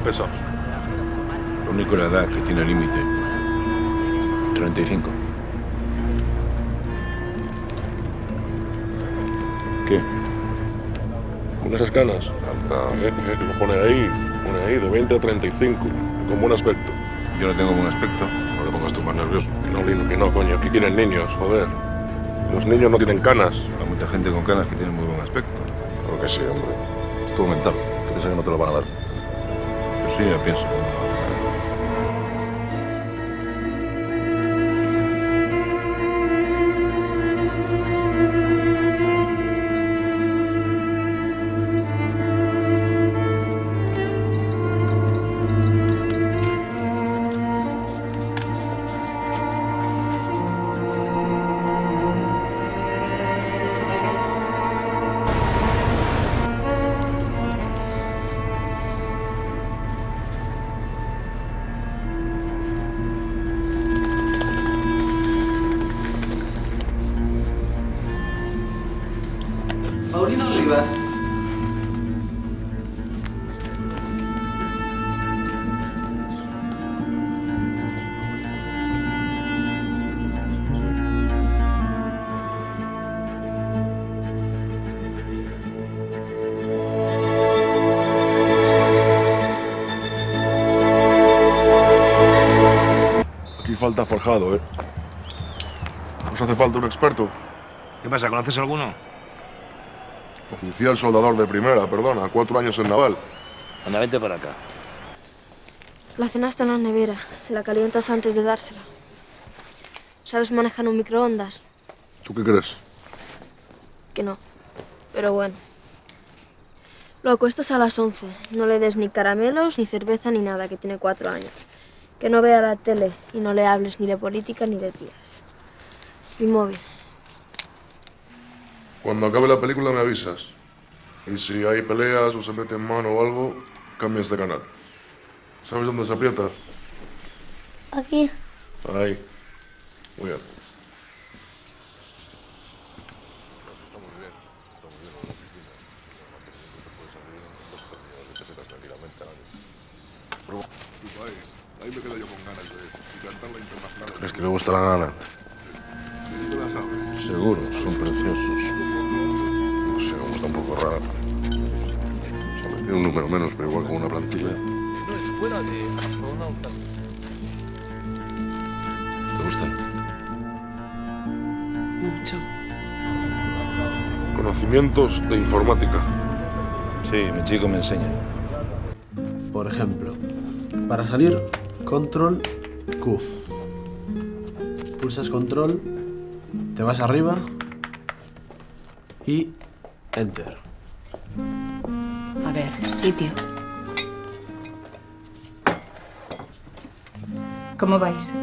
pesados. Lo único es la edad que tiene límite. 35. ¿Qué? Con esas canas. Que lo pone ahí, de 20 a 35. Y con buen aspecto. Yo no tengo buen aspecto. No le pongas tú más nervioso. Que no, Lino, que no, coño. Aquí quieren niños, joder. Los niños no tienen canas. Hay mucha gente con canas que tiene muy buen aspecto. Claro que sí, hombre. Es tu mental. Que piensa que no te lo van a dar. Pues sí, yo pienso. Paulino Rivas. Aquí falta forjado, ¿eh? Nos hace falta un experto. ¿Qué pasa? ¿Conoces alguno? Oficial soldador de primera, perdona. 4 años en naval. Anda, vente para acá. La cena está en la nevera. Se la calientas antes de dársela. ¿Sabes manejar un microondas? ¿Tú qué crees? Que no. Pero bueno. Lo acuestas a las 11. No le des ni caramelos, ni cerveza, ni nada, que tiene 4 años. Que no vea la tele y no le hables ni de política ni de tías. Mi móvil. Cuando acabe la película me avisas. Y si hay peleas o se mete en mano o algo, cambias de canal. ¿Sabes dónde se aprieta? Aquí. Ahí. Muy bien. Ahí me quedo yo con ganas de cantar la internacional. ¿Crees que le gusta la gana? Seguro, son preciosos. No sé, cómo está un poco rara. Tiene un número menos, pero igual con una plantilla. ¿Te gustan? Mucho. Conocimientos de informática. Sí, mi chico me enseña. Por ejemplo, para salir, control Q. Pulsas control, te vas arriba y enter. A ver, sitio. ¿Cómo vais?